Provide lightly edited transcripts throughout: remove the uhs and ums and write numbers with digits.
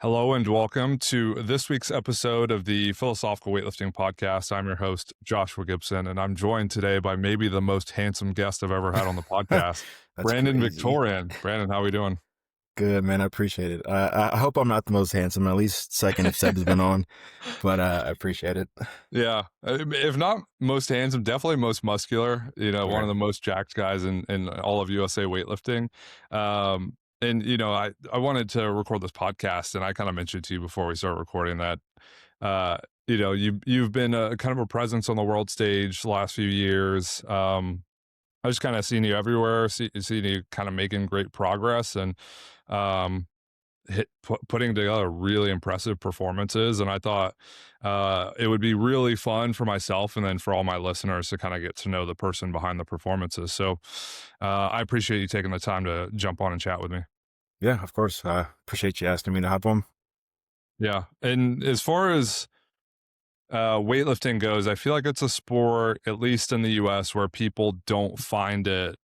Hello and welcome to this week's episode of the Philosophical Weightlifting Podcast. I'm your host, Joshua Gibson, and I'm joined today by maybe the most handsome guest I've ever had on the podcast, That's Brandon crazy. Victorin. Brandon, how are we doing? Good, man. I appreciate it. I hope I'm not the most handsome, at least second if Seb's been on, but I appreciate it. Yeah, if not most handsome, definitely most muscular. One Okay. of the most jacked guys in all of USA weightlifting. I wanted to record this podcast, and I kind of mentioned to you before we started recording that uh, you've been a kind of a presence on the world stage the last few years. I just kind of seen you everywhere, seen you kind of making great progress and um, putting together really impressive performances. And I thought it would be really fun for myself and then for all my listeners to kind of get to know the person behind the performances. So I appreciate you taking the time to jump on and chat with me. Yeah, of course. Appreciate you asking me to hop on. Yeah. And as far as weightlifting goes, I feel like it's a sport, at least in the US, where people don't find it,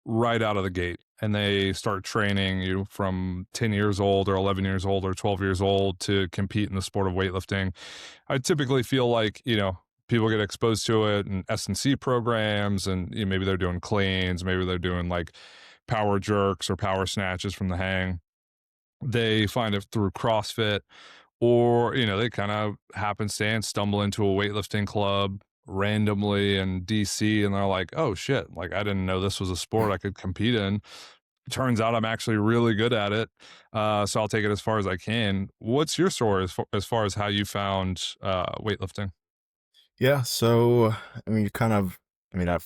right out of the gate. And they start training you from 10 years old or 11 years old or 12 years old to compete in the sport of weightlifting. I typically feel like, people get exposed to it in S&C programs and maybe they're doing cleans, maybe they're doing like power jerks or power snatches from the hang. They find it through CrossFit or they kind of happenstance stumble into a weightlifting club randomly in DC and they're like, oh shit, like I didn't know this was a sport I could compete in. Turns out I'm actually really good at it, so I'll take it as far as I can. What's your story as far as how you found weightlifting? Yeah. So, I mean, you kind of, I mean, have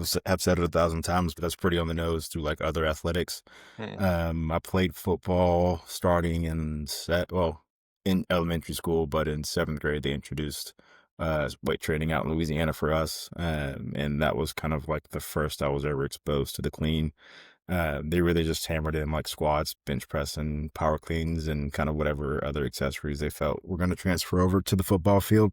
said it 1,000 times, but that's pretty on the nose through like other athletics. Hmm. I played football starting in elementary school, but in seventh grade, they introduced weight training out in Louisiana for us. And that was kind of like the first I was ever exposed to the clean. They really just hammered in like squats, bench press, and power cleans, and kind of whatever other accessories they felt were going to transfer over to the football field.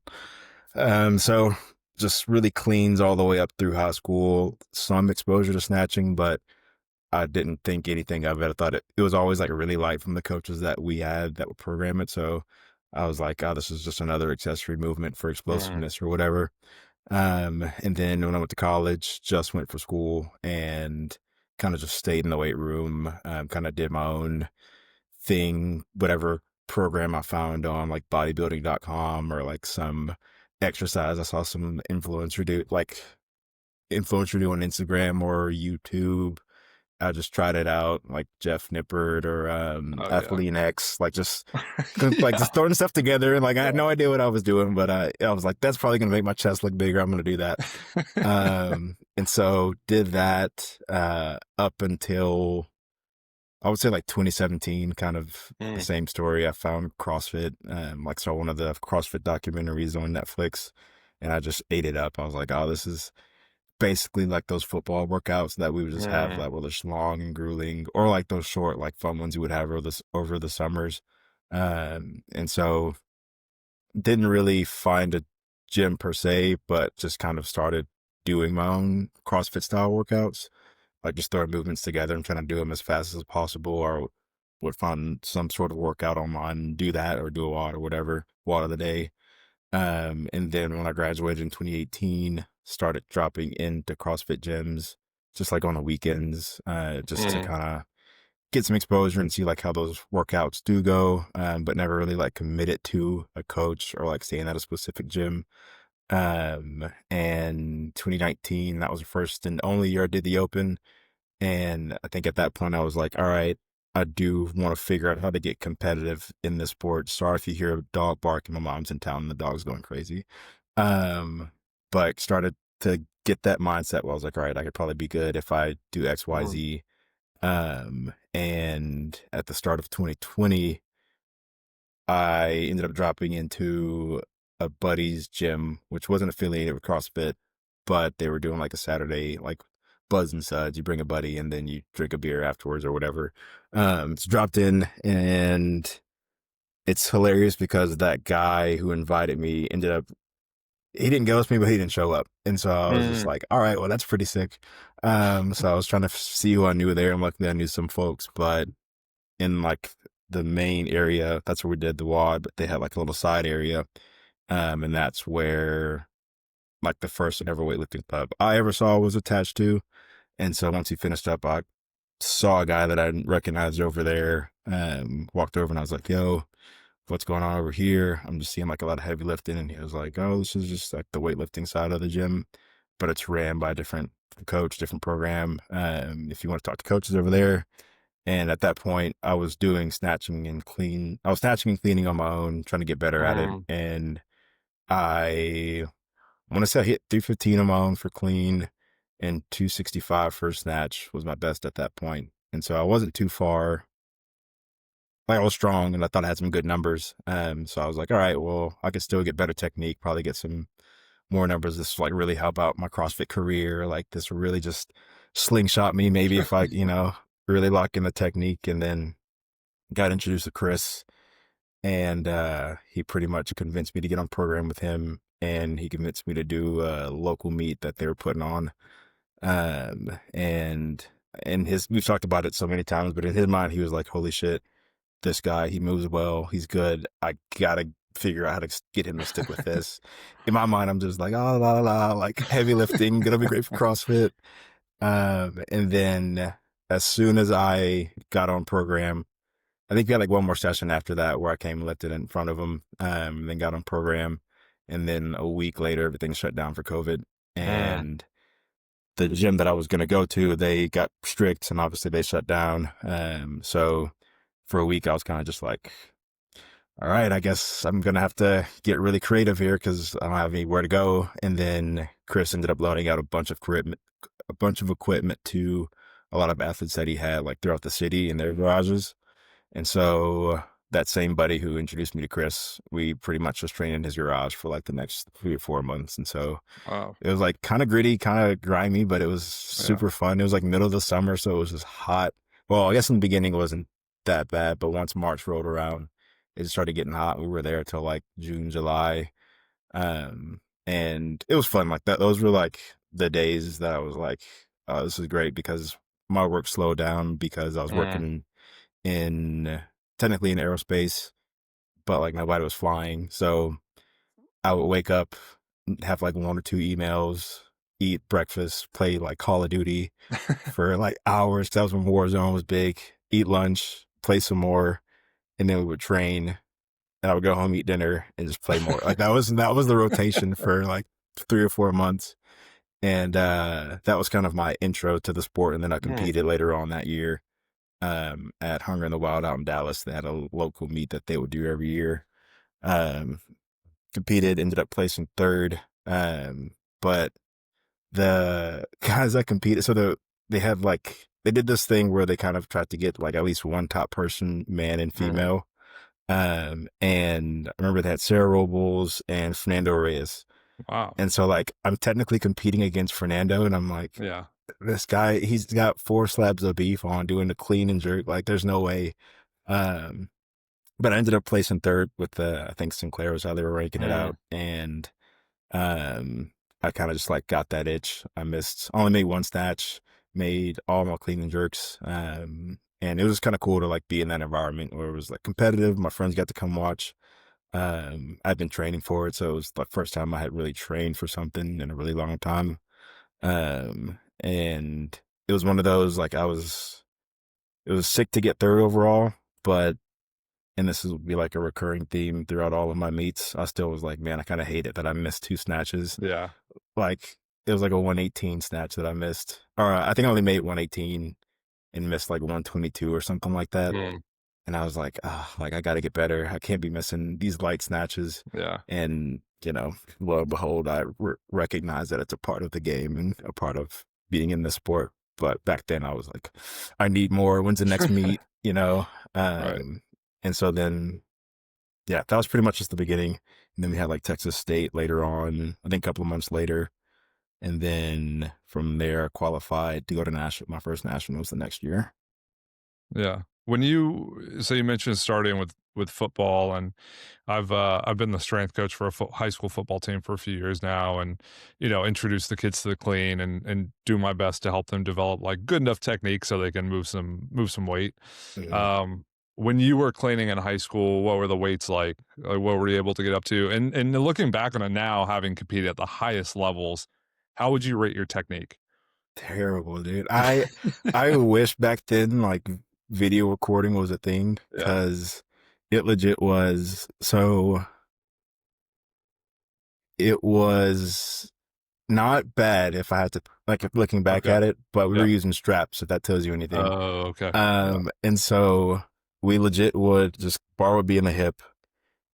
So just really cleans all the way up through high school, some exposure to snatching, but I didn't think anything of it. I thought it was always like really light from the coaches that we had that would program it. So I was like, oh, this is just another accessory movement for Mm. explosiveness or whatever. And then when I went to college, just went for school and kind of just stayed in the weight room, kind of did my own thing, whatever program I found on like bodybuilding.com or like some exercise. I saw some influencer do on Instagram or YouTube. I just tried it out, like Jeff Nippert or Oh yeah. Athlete X, Yeah. just throwing stuff together. And like I had no idea what I was doing, but I was like, that's probably gonna make my chest look bigger. I'm gonna do that. And so did that up until I would say like 2017, kind of the Mm. same story. I found CrossFit, like saw one of the CrossFit documentaries on Netflix, and I just ate it up. I was like, oh, this is basically like those football workouts that we would just have Mm. that were just long and grueling, or like those short, like fun ones you would have over the summers. And so didn't really find a gym per se, but just kind of started doing my own CrossFit style workouts, like just throwing movements together and trying to do them as fast as possible, or would find some sort of workout online and do that or do a WOD or whatever, WOD of the day. And then when I graduated in 2018, started dropping into CrossFit gyms just like on the weekends, just to Mm. kind of get some exposure and see like how those workouts do go, but never really like committed to a coach or like staying at a specific gym. And 2019, that was the first and only year I did the open. And I think at that point I was like, all right, I do want to figure out how to get competitive in this sport. Sorry if you hear a dog barking. My mom's in town and the dog's going crazy. Um, but started to get that mindset where I was like, all right, I could probably be good if I do X, Y, Mm. Z. And at the start of 2020, I ended up dropping into a buddy's gym, which wasn't affiliated with CrossFit, but they were doing like a Saturday, like Buzz and Suds. You bring a buddy and then you drink a beer afterwards or whatever. It's dropped in, and it's hilarious because that guy who invited me he didn't ghost me, but he didn't show up. And so I was just Mm. like, all right, well, that's pretty sick. So I was trying to see who I knew there. And luckily I knew some folks, but in like the main area. That's where we did the WOD, but they had like a little side area. And that's where like the first and ever weightlifting club I ever saw was attached to. And so once he finished up, I saw a guy that I didn't recognize over there. Walked over and I was like, yo, what's going on over here? I'm just seeing like a lot of heavy lifting. And he was like, oh, this is just like the weightlifting side of the gym, but it's ran by a different coach, different program. If you want to talk to coaches over there. And at that point, I was doing snatching and clean. I was snatching and cleaning on my own, trying to get better at it. Mm, And I want to say I hit 315 on my own for clean, and 265 for snatch was my best at that point. And so I wasn't too far. Like I was strong and I thought I had some good numbers. So I was like, all right, well, I could still get better technique, probably get some more numbers. This will like really help out my CrossFit career. Like this will really just slingshot me maybe if I, really lock in the technique. And then got introduced to Chris, and he pretty much convinced me to get on program with him, and he convinced me to do a local meet that they were putting on. And we've talked about it so many times, but in his mind, he was like, holy shit, this guy, he moves well, he's good. I gotta figure out how to get him to stick with this. In my mind, I'm just like, oh, la, la, la, like heavy lifting, gonna be great for CrossFit. And then as soon as I got on program, I think we had like one more session after that where I came and lifted in front of him, then got on program. And then a week later, everything shut down for COVID. mm, And the gym that I was going to go to, they got strict and obviously they shut down. So for a week, I was kind of just like, all right, I guess I'm going to have to get really creative here because I don't have anywhere to go. And then Chris ended up loaning out a bunch of equipment to a lot of athletes that he had like throughout the city in their garages. And so that same buddy who introduced me to Chris, we pretty much was training in his garage for like the next 3 or 4 months. And so wow. it was like kind of gritty, kind of grimy, but it was Yeah. super fun. It was like middle of the summer, so it was just hot. Well, I guess in the beginning it wasn't that bad, but once March rolled around, it started getting hot. We were there till like June, July. And it was fun. Like that, those were like the days that I was like, oh, this is great because my work slowed down because I was Mm, working in technically in aerospace, but like nobody was flying. So I would wake up, have like 1 or 2 emails, eat breakfast, play like Call of Duty for like hours. That was when Warzone was big. Eat lunch, play some more, and then we would train. And I would go home, eat dinner, and just play more. Like that was the rotation for like 3 or 4 months. And that was kind of my intro to the sport. And then I mm, competed later on that year at Hunger in the Wild out in Dallas. They had a local meet that they would do every year. Um, Competed, ended up placing third. But the guys that competed, they had like, they did this thing where they kind of tried to get like at least one top person, man and mm, female. And I remember they had Sarah Robles and Fernando Reyes. wow. And so like, I'm technically competing against Fernando, and I'm like, Yeah. this guy, he's got 4 slabs of beef on doing the clean and jerk. Like there's no way. Um, but I ended up placing third with I think Sinclair was how they were ranking it Mm, out. And um, I kind of just like got that itch. Only made one snatch, made all my clean and jerks. And it was kind of cool to like be in that environment where it was like competitive. My friends got to come watch. I'd been training for it, so it was the first time I had really trained for something in a really long time. And it was one of those like it was sick to get third overall, but and this will be like a recurring theme throughout all of my meets. I still was like, man, I kind of hate it that I missed 2 snatches. yeah. Like it was like a 118 snatch that I missed, or I think I only made 118 and missed like 122 or something like that. Mm, And I was like, ah, like I got to get better. I can't be missing these light snatches. yeah. And lo and behold, I recognize that it's a part of the game and a part of being in the sport. But back then, I was like, I need more. When's the next meet? Right. Um, and so then, yeah, that was pretty much just the beginning. And then we had like Texas State later on, I think a couple of months later. And then from there, I qualified to go to my first nationals the next year. Yeah. So you mentioned starting with football, and I've been the strength coach for a high school football team for a few years now, and introduce the kids to the clean and do my best to help them develop like good enough technique so they can move some weight. Mhm. Um, when you were cleaning in high school, what were the weights like? Like, what were you able to get up to? And looking back on it now, having competed at the highest levels, how would you rate your technique? Terrible, dude. I wish back then like video recording was a thing Yeah. because it legit was. So it was not bad if I had to like if looking back Okay. at it, but we were Yeah. using straps if that tells you anything. Oh, okay. Yeah. And so we legit would just bar would be in the hip,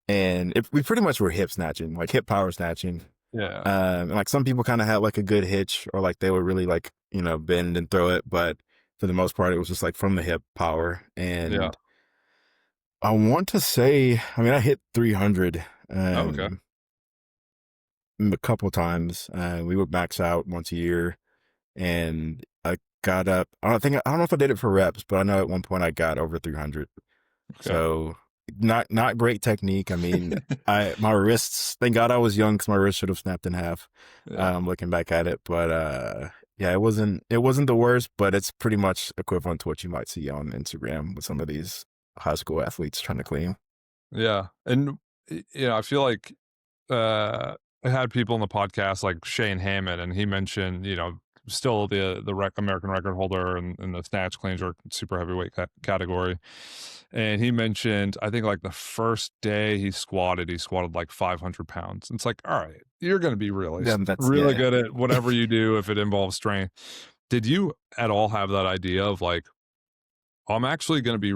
and we pretty much were hip snatching, like hip power snatching. Yeah. And like some people kind of had like a good hitch, or like they would really like bend and throw it, but for the most part, it was just like from the hip power. Yeah. And I want to say, I mean, I hit 300 Oh, okay. a couple times. We would max out once a year, and I got up. I don't know if I did it for reps, but I know at one point I got over 300. Okay. So not great technique. I mean, I my wrists. Thank God I was young because my wrist should have snapped in half. Yeah. Looking back at it, but yeah, it wasn't the worst, but it's pretty much equivalent to what you might see on Instagram with some of these high school athletes trying to clean. Yeah. And I feel like I had people on the podcast like Shane Hammond, and he mentioned, still the American record holder in the snatch cleans or super heavyweight category. And he mentioned, I think like the first day he squatted like 500 pounds. It's like, all right, you're going to be Then that's really yeah. good at whatever you do if it involves strength. Did you at all have that idea of like, I'm actually going to be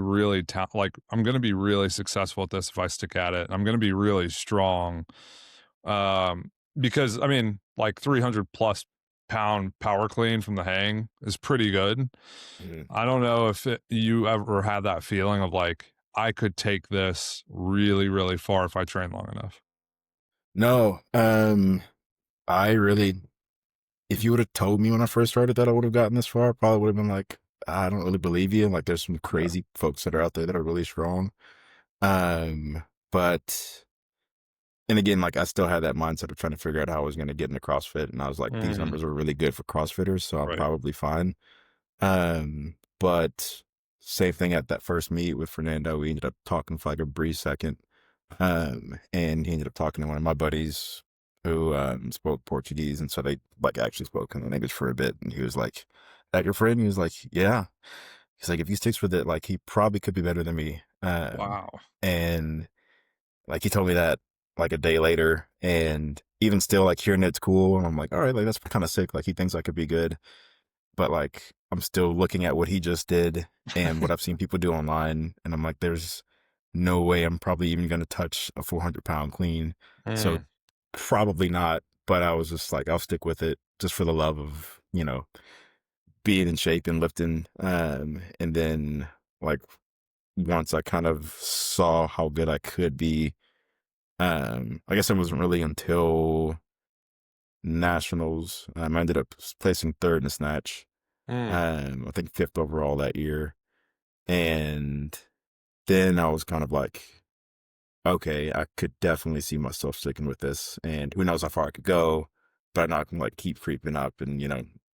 like, I'm going to be really successful at this if I stick at it. I'm going to be really strong. Um, because I mean, like 300 plus pound power clean from the hang is pretty good. Mhm. I don't know if you ever had that feeling of like, I could take this really, really far if I train long enough. No, I really, if you would have told me when I first started that I would have gotten this far, I probably would have been like, I don't really believe you. Like, there's some Yeah. crazy folks that are out there that are really strong. Um, but and again, like I still had that mindset of trying to figure out how I was going to get into CrossFit, and I was like, these Mm, numbers are really good for CrossFitters, so I'm right. probably fine. But same thing at that first meet with Fernando, we ended up talking for like a brief second, and he ended up talking to one of my buddies who spoke Portuguese, and so they like actually spoke in English for a bit, and he was like, "That your friend?" He was like, "Yeah." He's like, "If he sticks with it, like he probably could be better than me." Wow. And like he told me that like a day later, and even still, like hearing it's cool, and I'm like, all right, like that's kind of sick. Like he thinks I could be good, but like I'm still looking at what he just did and what I've seen people do online, and I'm like, there's no way I'm probably even going to touch a 400-pound clean. So Mm, probably not. But I was just like, I'll stick with it just for the love of being in shape and lifting. And then like once I kind of saw how good I could be. I guess it wasn't really until nationals. I ended up placing third in the snatch. mm, I think fifth overall that year. And then I was kind of like, okay, I could definitely see myself sticking with this. And who knows how far I could go, but I'm not gonna like keep creeping up and,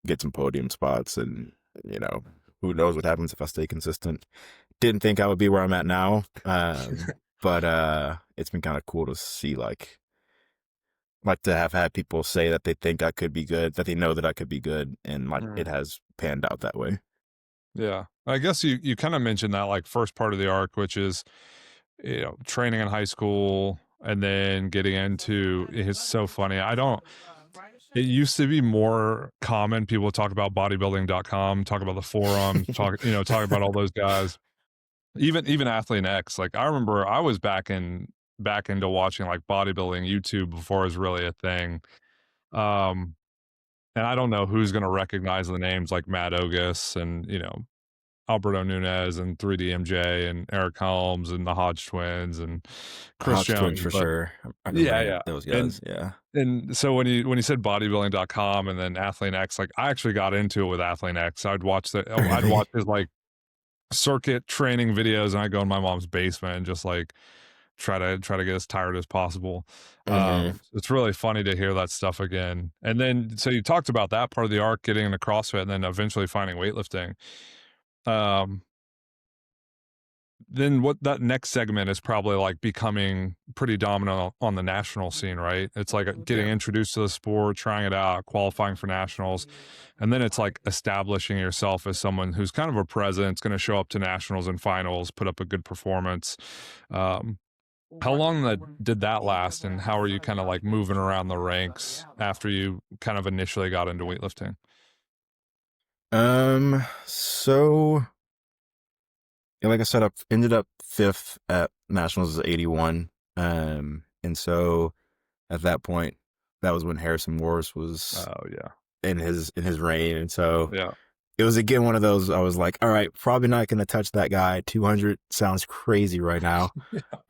get some podium spots and, you know, who knows what happens if I stay consistent. Didn't think I would be where I'm at now. But it's been kind of cool to see like to have had people say that they think I could be good, that they know that I could be good, and like it mm. has panned out that way. Yeah. I guess you kind of mentioned that like first part of the arc, which is, training in high school and then getting into it's so funny. It used to be more common. People would talk about bodybuilding.com, talk about the forums, talk about all those guys. Even Athlete X. Like I remember I was back into watching like bodybuilding YouTube before it was really a thing. Um, and I don't know who's gonna recognize the names like Matt Ogus and, Alberto Nunez and 3DMJ and Eric Helms and the Hodge twins and Chris Hodge twins Jones, for but sure. I yeah, remember yeah. those And guys. Yeah. and so when you said bodybuilding.com and then Athlete X, like I actually got into it with Athlete X. I'd Really? watch his like circuit training videos, and I go in my mom's basement and just like try to get as tired as possible. Hmm. It's really funny to hear that stuff again. And then so you talked about that part of the arc, getting into CrossFit, and then eventually finding weightlifting. Um, then what that next segment is probably like becoming pretty dominant on the national scene, right? It's like getting Yeah. introduced to the sport, trying it out, qualifying for nationals, and then it's like establishing yourself as someone who's kind of a presence, going to show up to nationals and finals, put up a good performance. Um, how long did that last, and how are you kind of like moving around the ranks after you kind of initially got into weightlifting? So yeah, like I said, I ended up fifth at nationals as 81. And so at that point, that was when Harrison Morris was Oh yeah, in his reign, and so yeah, it was again one of those. I was like, all right, probably not going to touch that guy. 200 sounds crazy right now.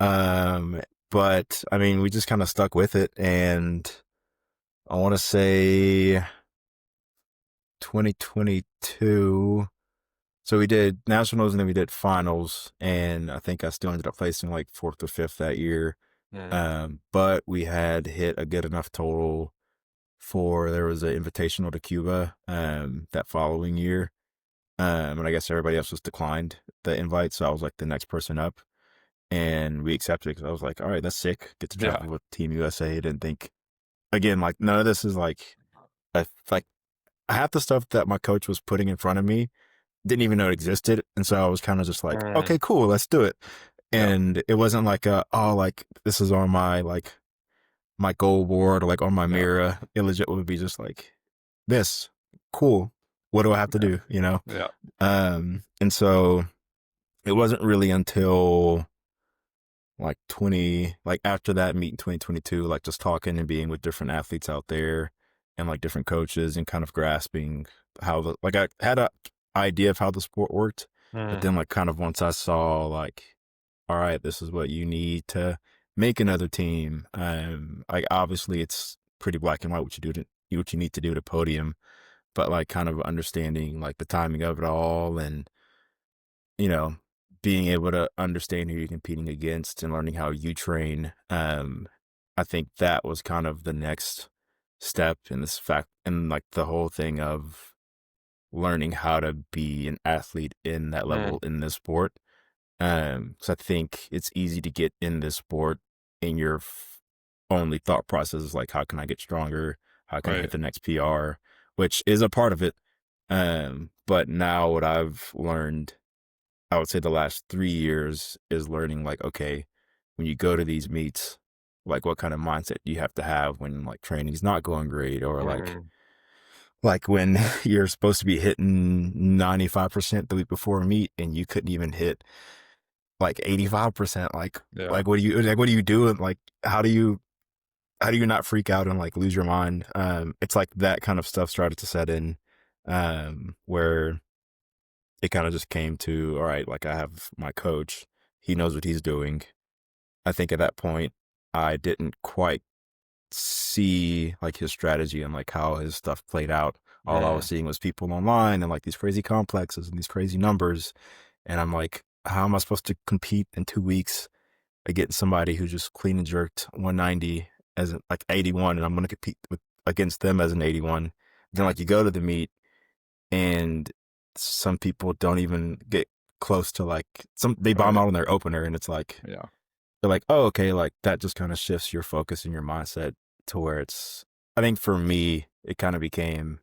Um, but I mean, we just kind of stuck with it, and I want to say 2022. So we did nationals and then we did finals, and I think I still ended up placing like fourth or fifth that year. mm, But we had hit a good enough total for there was an invitational to Cuba that following year. And I guess everybody else was declined the invite, so I was like the next person up, and we accepted because I was like, all right, that's sick. Get to yeah, travel with Team USA. Didn't think again like none of this is like half the stuff that my coach was putting in front of me didn't even know it existed, and so I was kind of just like, mm, okay, cool, let's do it. yeah, And it wasn't like oh like this is on my like my goal board or like on my yeah, mirror. It legit would be just like this cool. What do I have to yeah, do? You know? yeah, And so it wasn't really until like 20, like after that meet in 2022, like just talking and being with different athletes out there and like different coaches and kind of grasping how like I had a idea of how the sport worked, but mm, then like kind of once I saw like, all right, this is what you need to make another team. Like obviously it's pretty black and white what you do to what you need to do to podium, but like kind of understanding like the timing of it all and you know, being able to understand who you're competing against and learning how you train. I think that was kind of the next step in this fact, and like the whole thing of learning how to be an athlete in that mm, level in this sport. So I think it's easy to get in this sport and your only thought process is like, how can I get stronger? How can I right, hit the next PR? Which is a part of it. But now what I've learned I would say the last 3 years is learning like, okay, when you go to these meets, like what kind of mindset you have to have when like training's not going great or mm, like when you're supposed to be hitting 95% the week before a meet and you couldn't even hit like 85%. yeah, What do you do? And like how do you not freak out and like lose your mind? It's like that kind of stuff started to set in where it kind of just came to, all right, like I have my coach, he knows what he's doing. I think at that point, I didn't quite see like his strategy and like how his stuff played out. All I was mm, seeing was people online and like these crazy complexes and these crazy numbers. And I'm like, how am I supposed to compete in 2 weeks against somebody who just clean and jerked 190 as like 81 and I'm going to compete against them as an 81. Then like you go to the meet and some people don't even get close to like they bomb right, out on their opener and it's like yeah, they're like, oh okay, like that just kind of shifts your focus and your mindset to where it's I think for me it kind of became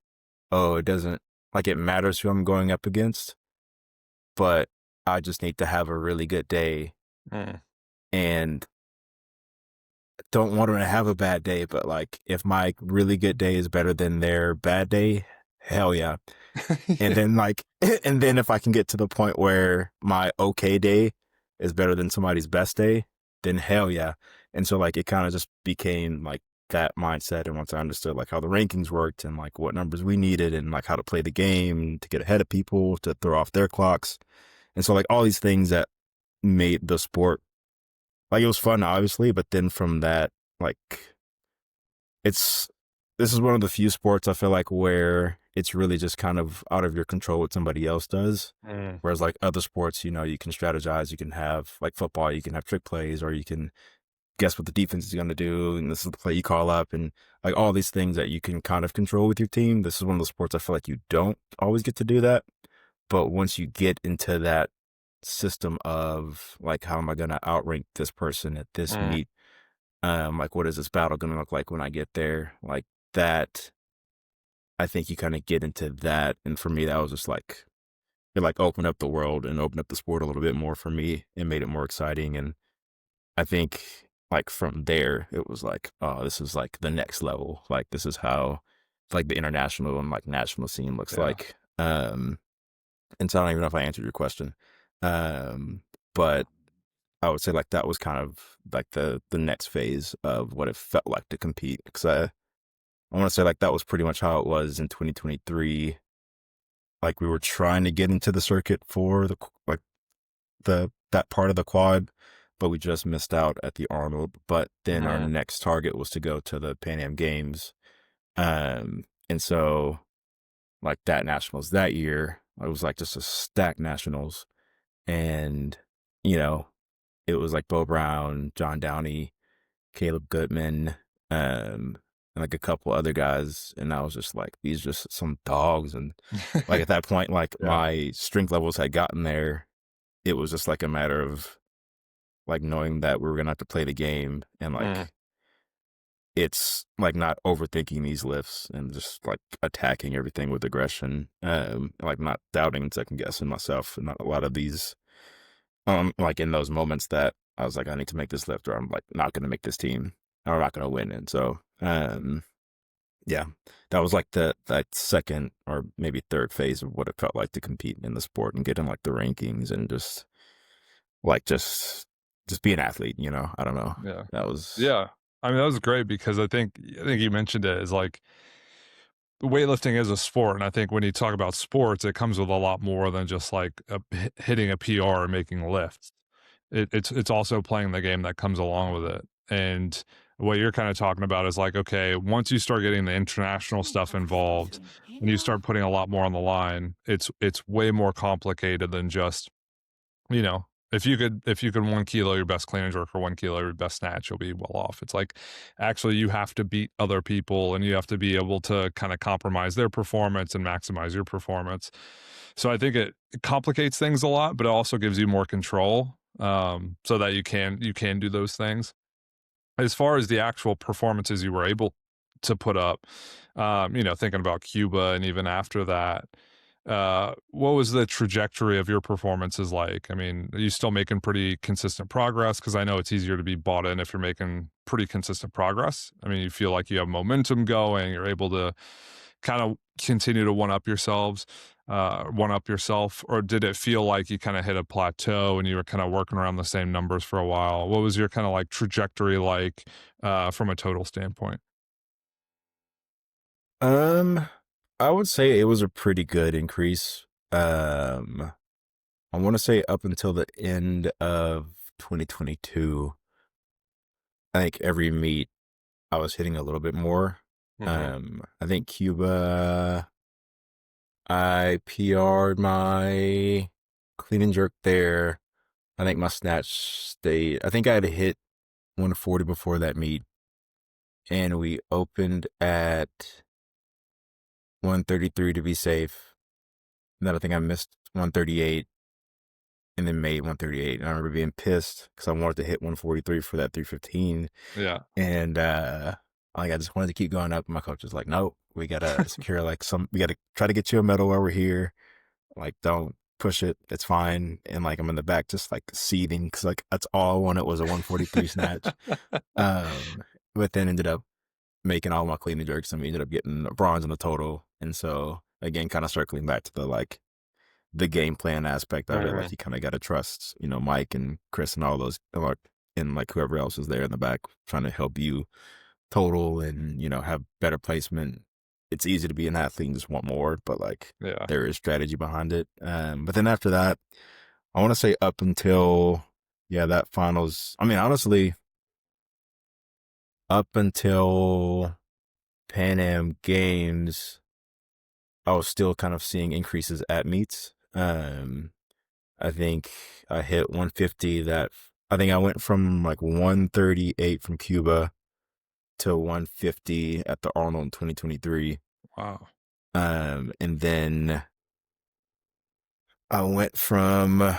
oh it doesn't like it matters who I'm going up against, but I just need to have a really good day mm, and don't want them to have a bad day, but like if my really good day is better than their bad day, hell yeah. And yeah, then like and then if I can get to the point where my okay day is better than somebody's best day, then hell yeah. And so like it kind of just became like that mindset. And once I understood like how the rankings worked and like what numbers we needed and like how to play the game to get ahead of people, to throw off their clocks. And so like all these things that made the sport like it was fun obviously, but then from that like it's this is one of the few sports I feel like where it's really just kind of out of your control what somebody else does. mm, Whereas like other sports, you know, you can strategize, you can have like football, you can have trick plays, or you can guess what the defense is going to do, and this is the play you call up, and like all these things that you can kind of control with your team. This is one of the sports I feel like you don't always get to do that. But once you get into that system of like, how am I going to outrank this person at this Mm, meet? Like, what is this battle going to look like when I get there? Like that, I think you kind of get into that. And for me, that was just like, it like opened up the world and opened up the sport a little bit more for me and made it more exciting. And I think like from there, it was like, oh, this is like the next level. Like, this is how like the international and like national scene looks yeah, like. And so I don't even know if I answered your question. But I would say like that was kind of like the next phase of what it felt like to compete. Because I want to say like that was pretty much how it was in 2023. Like we were trying to get into the circuit for like the that part of the quad, but we just missed out at the Arnold. But then our mm, next target was to go to the Pan Am Games. And so like that nationals that year, it was like just a stacked nationals. And, you know, it was like Bo Brown, John Downey, Caleb Goodman, and like a couple other guys. And I was just like, these just some dogs. And like at that point, like yeah, my strength levels had gotten there. It was just like a matter of like knowing that we were gonna have to play the game and mm, like it's like not overthinking these lifts and just like attacking everything with aggression. Like not doubting and second guessing myself and not a lot of these like in those moments that I was like, I need to make this lift or I'm like not gonna make this team or I'm not gonna win. And so yeah, that was like the that second or maybe third phase of what it felt like to compete in the sport and get in like the rankings and just like just be an athlete, you know. I don't know. yeah, That was yeah. I mean, that was great because I think you mentioned it is like weightlifting is a sport, and I think when you talk about sports, it comes with a lot more than just like hitting a PR or making lifts. It's also playing the game that comes along with it. And what you're kind of talking about is like, okay, once you start getting the international stuff involved and you start putting a lot more on the line, it's way more complicated than just, you know, if you could 1 kilo your best clean and jerk or 1 kilo your best snatch, you'll be well off. It's like actually you have to beat other people and you have to be able to kind of compromise their performance and maximize your performance. So I think it complicates things a lot, but it also gives you more control, so that you can do those things. As far as the actual performances you were able to put up, thinking about Cuba and even after that, what was the trajectory of your performances like? I mean, are you still making pretty consistent progress? Because I know it's easier to be bought in if you're making pretty consistent progress. I mean, you feel like you have momentum going, you're able to kind of continue to one up yourself, or did it feel like you kind of hit a plateau and you were kind of working around the same numbers for a while? What was your kind of like trajectory like from a total standpoint? um I would say it was a pretty good increase. I want to say up until the end of 2022, I think every meet I was hitting a little bit more. Hmm. I think Cuba, I PR'd my clean and jerk there. I think my snatch stayed. I think I had hit 140 before that meet, and we opened at 133 to be safe. And then I think I missed 138 and then made 138. And I remember being pissed because I wanted to hit 143 for that 315. Yeah. And like I just wanted to keep going up. And my coach was like, "No, we gotta secure like we gotta try to get you a medal while we're here. Like, don't push it. It's fine." And like I'm in the back just like seething because like that's all I wanted was a 143 snatch. Um, but then ended up making all my clean and jerks and we ended up getting a bronze in the total. And so again, kind of circling back to the like the game plan aspect of it, Mhm. like you kind of got to trust, you know, Mike and Chris and all those, like, and like whoever else is there in the back trying to help you total and, you know, have better placement. It's easy to be an athlete and just want more, but like Yeah. there is strategy behind it. But then after that, I want to say up until, yeah, that finals, I mean, honestly, up until Pan Am Games, I was still kind of seeing increases at meets. I think I hit 150 that I think I went from like 138 from Cuba to 150 at the Arnold in 2023. Wow. And then I went from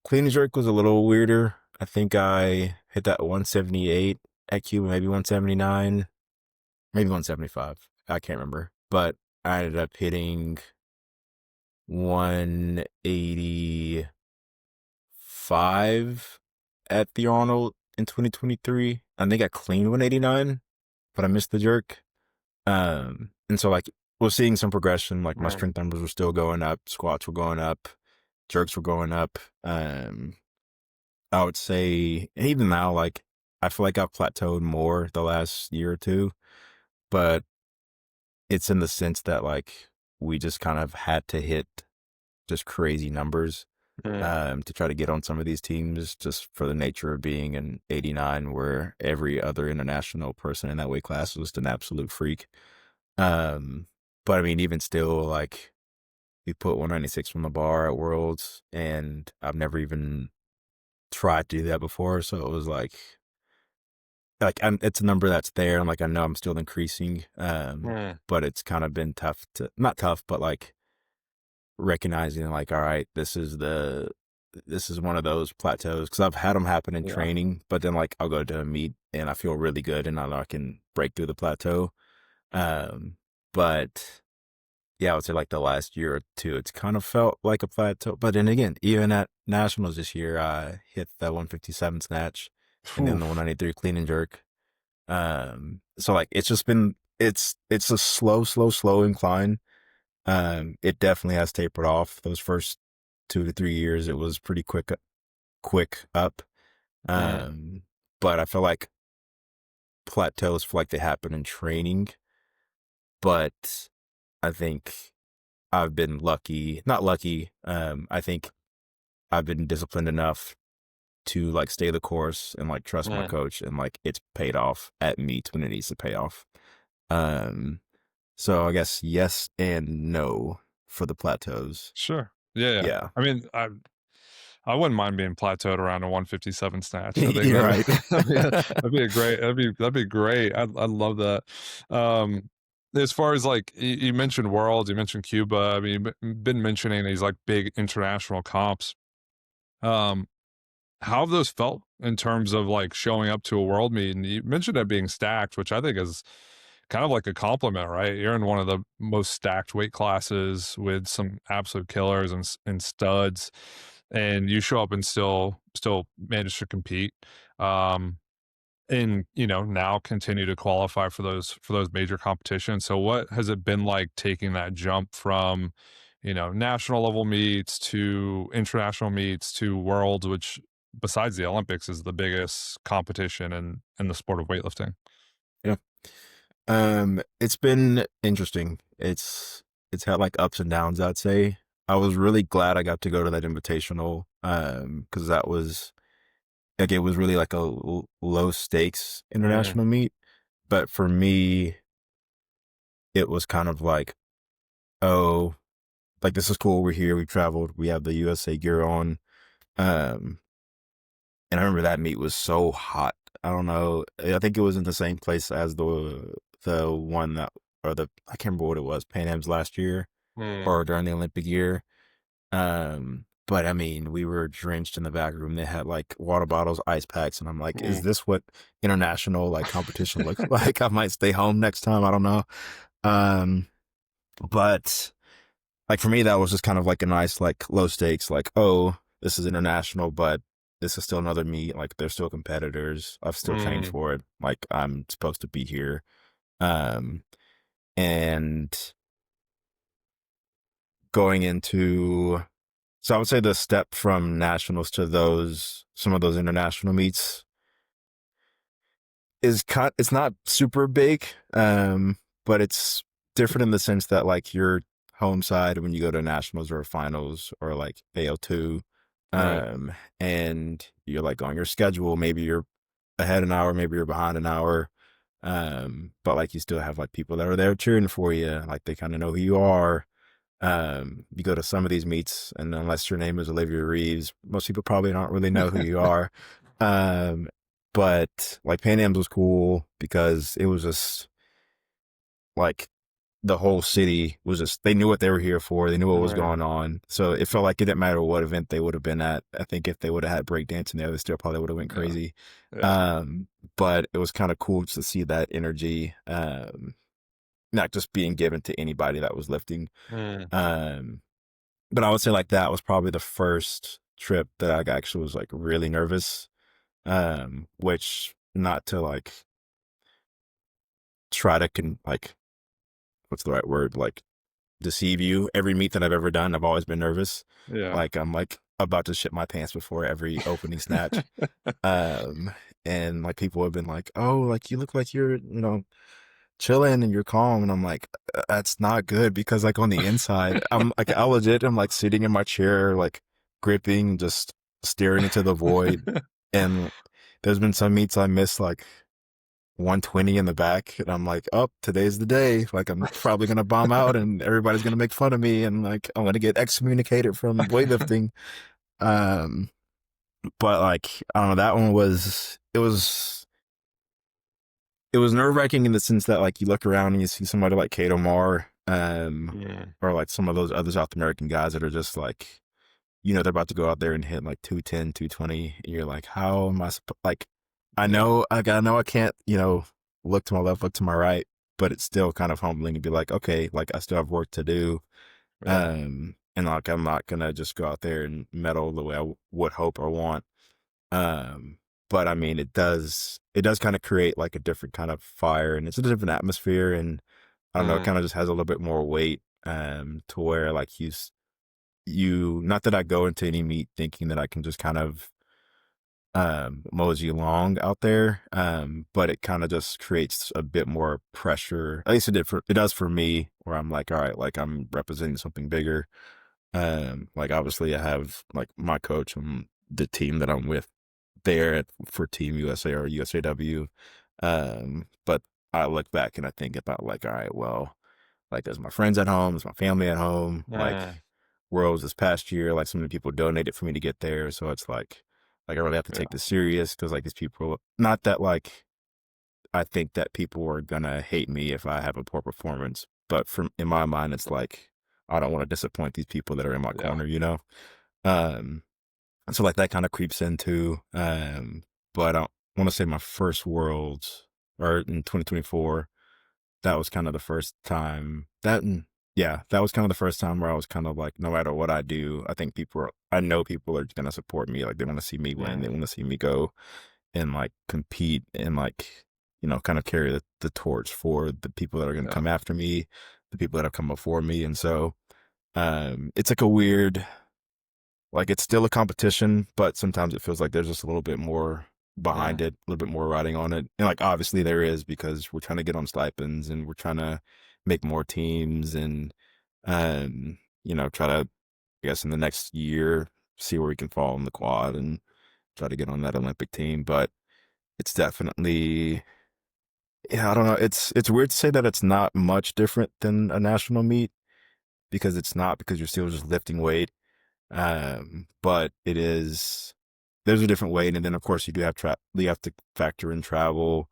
Clean and jerk was a little weirder. I think I hit that 178 at Cuba, maybe 179, maybe 175. I can't remember. But I ended up hitting 185 at the Arnold in 2023. I think I cleaned 189, but I missed the jerk. And so like we're seeing some progression. Like my Mm, strength numbers were still going up, squats were going up, jerks were going up. I would say even now, like I feel like I've plateaued more the last year or two, but it's in the sense that like we just kind of had to hit just crazy numbers mm, to try to get on some of these teams just for the nature of being an 89 where every other international person in that weight class was just an absolute freak. Um, but I mean, even still, like we put 196 from the bar at Worlds, and I've never even tried to do that before. So it was it's a number that's there. I'm like, I know I'm still increasing. mm, But it's kind of been tough to, not tough, but like recognizing like, all right, this is one of those plateaus because I've had them happen in yeah. training, but then like I'll go to a meet and I feel really good and I know I can break through the plateau. Um, but yeah, I would say like the last year or two, it's kind of felt like a plateau. But then again, even at nationals this year, I hit the 157 snatch and then the Oof. 193 clean and jerk. So like it's just been it's a slow incline. It definitely has tapered off. Those first 2 to 3 years, it was pretty quick up. Mm, Um, but I feel like plateaus feel like they happen in training. But I think I've been lucky, not lucky. I think I've been disciplined enough to like stay the course and like trust my mm. coach and like it's paid off at meets when it needs to pay off. Um, so I guess yes and no for the plateaus. Sure. Yeah, yeah. Yeah. I mean, I wouldn't mind being plateaued around a 157 snatch. I think You're that right. that'd be a great that'd be great. I'd love that. Um, as far as like you mentioned worlds, you mentioned Cuba. I mean, you've been mentioning these like big international comps. Um, how have those felt in terms of like showing up to a world meet? And you mentioned it being stacked, which I think is kind of like a compliment, right? You're in one of the most stacked weight classes with some absolute killers and studs, and you show up and still manage to compete. Um, and now continue to qualify for those major competitions. So what has it been like taking that jump from national level meets to international meets to worlds, which besides the Olympics is the biggest competition in the sport of weightlifting? Yeah. It's been interesting. It's had like ups and downs, I'd say. I was really glad I got to go to that invitational, because that was like it was really like a low stakes Mm, international meet. But for me, it was kind of like, oh, like this is cool. We're here. We traveled. We have the USA gear on. Um, and I remember that meet was so hot. I don't know. I think it was in the same place as the one that or the I can't remember what it was, Pan Am's last year mm, or during the Olympic year. But I mean, we were drenched in the back room. They had like water bottles, ice packs, and I'm like, is mm, this what international like competition looks like? I might stay home next time. I don't know. Um, but like for me, that was just kind of like a nice like low stakes, like, oh, this is international, but this is still another meet. Like they're still competitors. I've still trained mm, for it. Like I'm supposed to be here. Um, and going into so I would say the step from nationals to those some of those international meets is cut. It's not super big, but it's different in the sense that like your home side when you go to nationals or finals or like AO2, right. and you're like on your schedule. Maybe you're ahead an hour, maybe you're behind an hour, but like you still have like people that are there cheering for you. Like they kind of know who you are. You go to some of these meets, and unless your name is Olivia Reeves, most people probably don't really know who you are. Um, but like Pan Am's was cool because it was just like the whole city was just, they knew what they were here for. They knew what was Yeah. going on. So it felt like it didn't matter what event they would have been at. I think if they would have had breakdancing there, they still probably would have went Yeah. crazy. Yeah. Um, but it was kind of cool to see that energy, not just being given to anybody that was lifting. Mm. Um, but I would say like that was probably the first trip that I actually was like really nervous. Which not to like try to like, what's the right word? Like deceive you. Every meet that I've ever done, I've always been nervous. Yeah. Like I'm like about to shit my pants before every opening snatch. Um, and like people have been like, "Oh, like you look like you're, chilling and you're calm," and I'm like, That's not good," because like on the inside, I'm like, I legit, I'm like sitting in my chair, like gripping, just staring into the void, and there's been some meets I missed like 120 in the back, and I'm like, "Oh, today's the day. Like I'm probably gonna bomb out, and everybody's gonna make fun of me, and like I'm gonna get excommunicated from weightlifting." Um, but like I don't know, that one was it was nerve wracking in the sense that like you look around and you see somebody like Kato Mar, Mm. or like some of those other South American guys that are just like, they're about to go out there and hit like 210, 220. And you're like, how am I like, Yeah. I know I can't, look to my left, look to my right, but it's still kind of humbling to be like, okay, like I still have work to do. Yeah. And like, I'm not going to just go out there and medal the way I would hope or want. Um, but I mean, it does kind of create like a different kind of fire, and it's a different atmosphere. And I don't know, it Mm. kind of just has a little bit more weight, to where like not that I go into any meet thinking that I can just kind of, mosey along out there. But it kind of just creates a bit more pressure. At least it does for me, where I'm like, all right, like I'm representing something bigger. Like obviously I have like my coach and the team that I'm with there for Team USA or USAW. But I look back and I think about like, all right, well, like there's my friends at home, there's my family at home, like Mm. Worlds this past year, like so many people donated for me to get there. So it's like I really have to take Yeah. this serious, because like these people, not that like I think that people are gonna hate me if I have a poor performance, but from in my mind, it's like I don't want to disappoint these people that are in my Yeah. corner. Um, so like that kind of creeps into, but I want to say my first Worlds, or in 2024, that was kind of the first time yeah, that was kind of the first time where I was kind of like, no matter what I do, I know people are going to support me. Like they want to see me win. They Mm. want to see me go and like compete and like, kind of carry the torch for the people that are going to Yeah. come after me, the people that have come before me. And so, it's like a weird, like it's still a competition, but sometimes it feels like there's just a little bit more Mm. behind it, a little bit more riding on it. And like obviously there is, because we're trying to get on stipends and we're trying to make more teams, and try to, I guess in the next year, see where we can fall in the quad and try to get on that Olympic team. But it's definitely, yeah, I don't know. It's weird to say that it's not much different than a national meet, because it's not, because you're still just lifting weight. But there's a different weight. And then of course you have to factor in travel.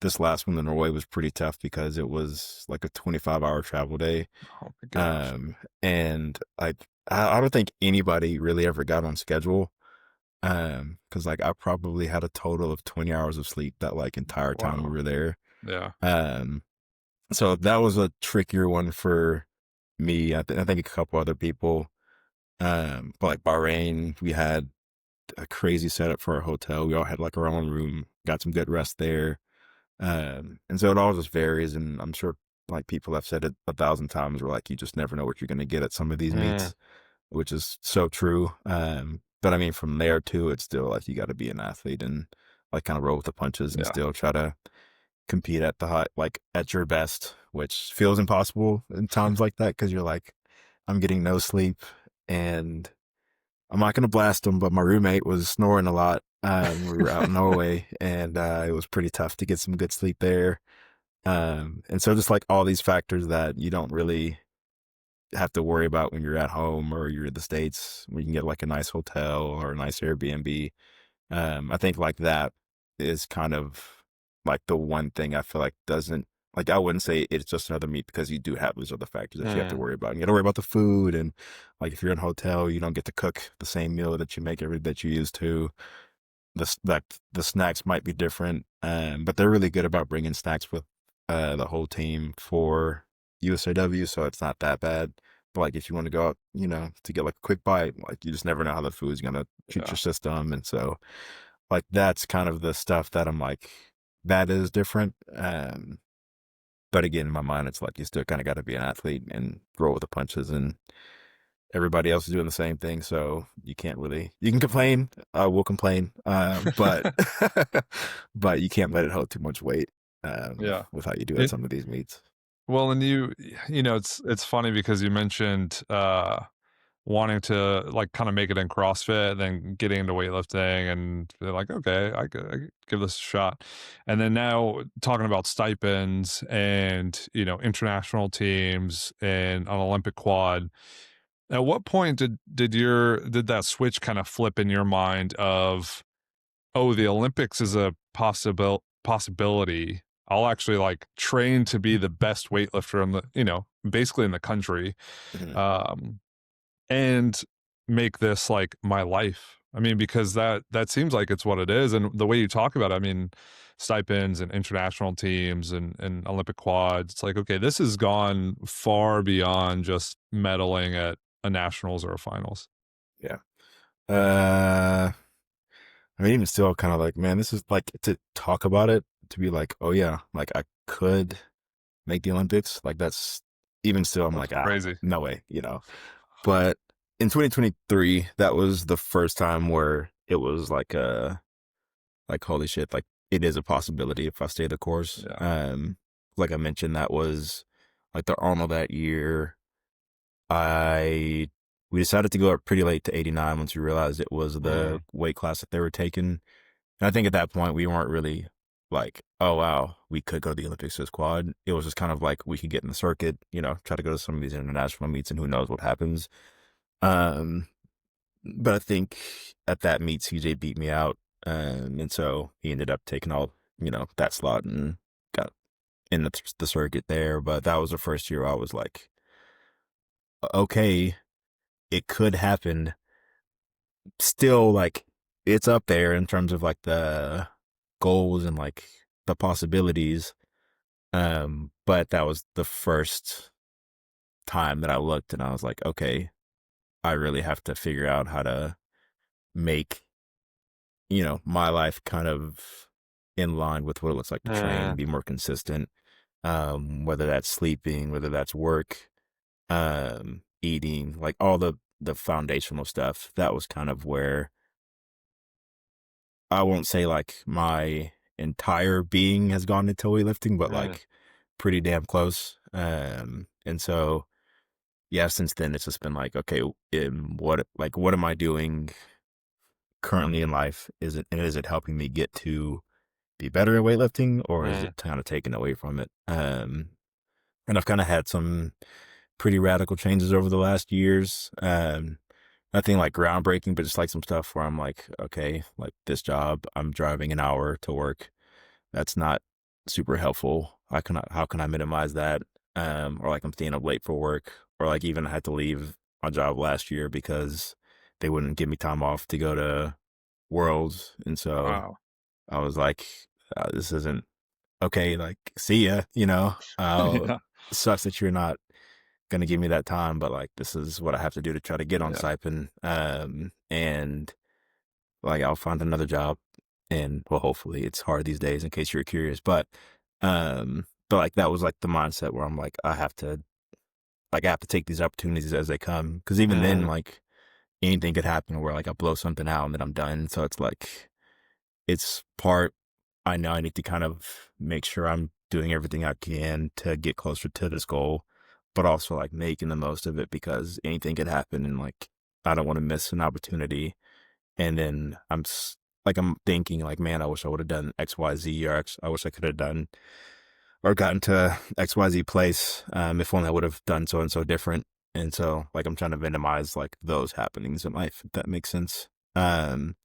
This last one in Norway was pretty tough because it was like a 25-hour travel day. Oh my gosh. And like, I don't think anybody really ever got on schedule. Cause like I probably had a total of 20 hours of sleep that like entire time we Wow. were there. Yeah. Um, so that was a trickier one for me. I think a couple other people. But like Bahrain, we had a crazy setup for our hotel. We all had like our own room, got some good rest there. And so it all just varies. And I'm sure like people have said it 1,000 times, where like you just never know what you're going to get at some of these Mm. meets, which is so true. But I mean, from there too, it's still like you got to be an athlete and like kind of roll with the punches and Yeah. still try to compete at the high, like at your best, which feels impossible in times like that, because you're like, I'm getting no sleep, and I'm not gonna blast him, but my roommate was snoring a lot. We were out in Norway, and it was pretty tough to get some good sleep there. And so just like all these factors that you don't really have to worry about when you're at home or you're in the States, where you can get like a nice hotel or a nice Airbnb. I think like that is kind of like the one thing I feel like doesn't like I wouldn't say it's just another meet because you do have those other factors that you have to Mm, worry about. You got to worry about the food, and like if you're in a hotel, you don't get to cook the same meal that you make that you used to. Like the snacks might be different, but they're really good about bringing snacks with the whole team for USAW, so it's not that bad. But like if you want to go out, to get like a quick bite, like you just never know how the food's gonna treat yeah. your system, and so like that's kind of the stuff that I'm like, that is different. But again, in my mind, it's like you still kind of got to be an athlete and roll with the punches, and everybody else is doing the same thing. So you can't really, you can complain. We'll complain, but but you can't let it hold too much weight Yeah. with how you do at It, some of these meets. well, and it's funny because you mentioned wanting to like kind of make it in CrossFit, then getting into weightlifting, and they're like, okay, I could give this a shot. And then now talking about stipends and international teams and an Olympic quad. At what point did that switch kind of flip in your mind of, oh, the Olympics is a possibility. I'll actually like train to be the best weightlifter in the, basically in the country. Mhm. Um, and make this like my life. I mean, because that seems like it's what it is. And the way you talk about it, I mean, stipends and international teams and Olympic quads, it's like, okay, this has gone far beyond just medaling at a nationals or a finals. Yeah. Uh, I mean, even still, kind of like, man, this is like to talk about it, to be like, oh yeah, like I could make the Olympics. Like that's even still, I'm That's like, crazy. no way. But in 2023, that was the first time where it was like holy shit, like it is a possibility if I stay the course. Yeah. Like I mentioned, that was like the Arnold that year. I we decided to go up pretty late to 89 once we realized it was the Mm, weight class that they were taking. And I think at that point we weren't really like, oh wow, we could go to the Olympics as quad. It was just kind of like we could get in the circuit, try to go to some of these international meets and who knows what happens. Um, but I think at that meet, CJ beat me out. And so he ended up taking all, that slot and got in the circuit there. But that was the first year I was like, okay, it could happen. Still, like, it's up there in terms of like the goals and like the possibilities. But that was the first time that I looked and I was like, okay, I really have to figure out how to make my life kind of in line with what it looks like to train mm, and be more consistent. Whether that's sleeping, whether that's work, eating, like all the foundational stuff. That was kind of where I won't say like my entire being has gone into weightlifting, but mm, like pretty damn close. And so yeah, since then it's just been like, okay, what am I doing currently in life? Is it helping me get to be better at weightlifting, or is mm, it kind of taken away from it? And I've kind of had some pretty radical changes over the last years. Nothing like groundbreaking, but just like some stuff where I'm like, okay, like this job, I'm driving an hour to work. That's not super helpful. How can I minimize that? Or like I'm staying up late for work, or like even I had to leave my job last year because they wouldn't give me time off to go to Worlds, and so wow. I was like, this isn't okay. Like, see ya. Yeah. Sucks that you're not gonna give me that time, but like this is what I have to do to try to get on Yeah. stipend. And like I'll find another job, and well, hopefully it's hard these days. In case you're curious, but like that was like the mindset where I'm like, I have to take these opportunities as they come, because even then, Mm, like anything could happen where like I blow something out and then I'm done. So it's like it's part. I know I need to kind of make sure I'm doing everything I can to get closer to this goal, but also like making the most of it because anything could happen and like I don't want to miss an opportunity. And then like I'm thinking like, man, I wish I would have done XYZ, or I wish I could have done or gotten to XYZ place. If only I would have done so and so different. And so like I'm trying to minimize like those happenings in life, if that makes sense. Um,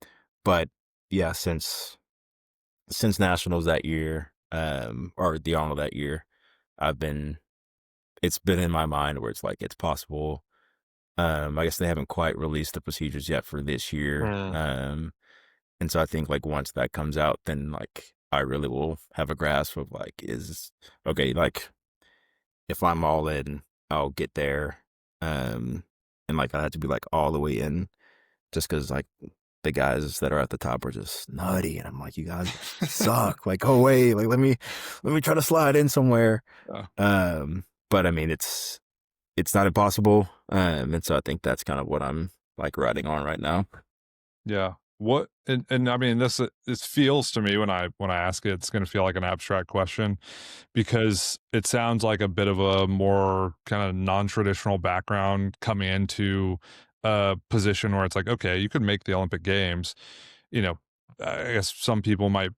but yeah, since nationals that year, or the Arnold that year, I've been it's been in my mind where it's like it's possible. I guess they haven't quite released the procedures yet for this year. Mm, And so I think like once that comes out, then like I really will have a grasp of like is okay, like if I'm all in, I'll get there. Um, and like I have to be like all the way in just because like the guys that are at the top are just nutty, and I'm like, you guys suck. Like, go away. Like, let me try to slide in somewhere. yeah. But I mean, it's not impossible. And so I think that's kind of what I'm like riding on right now. Yeah. What and I mean this feels to me when I ask it, it's going to feel like an abstract question because it sounds like a bit of a more kind of non-traditional background coming into a position where it's like, okay, you could make the Olympic Games. You know, I guess some people might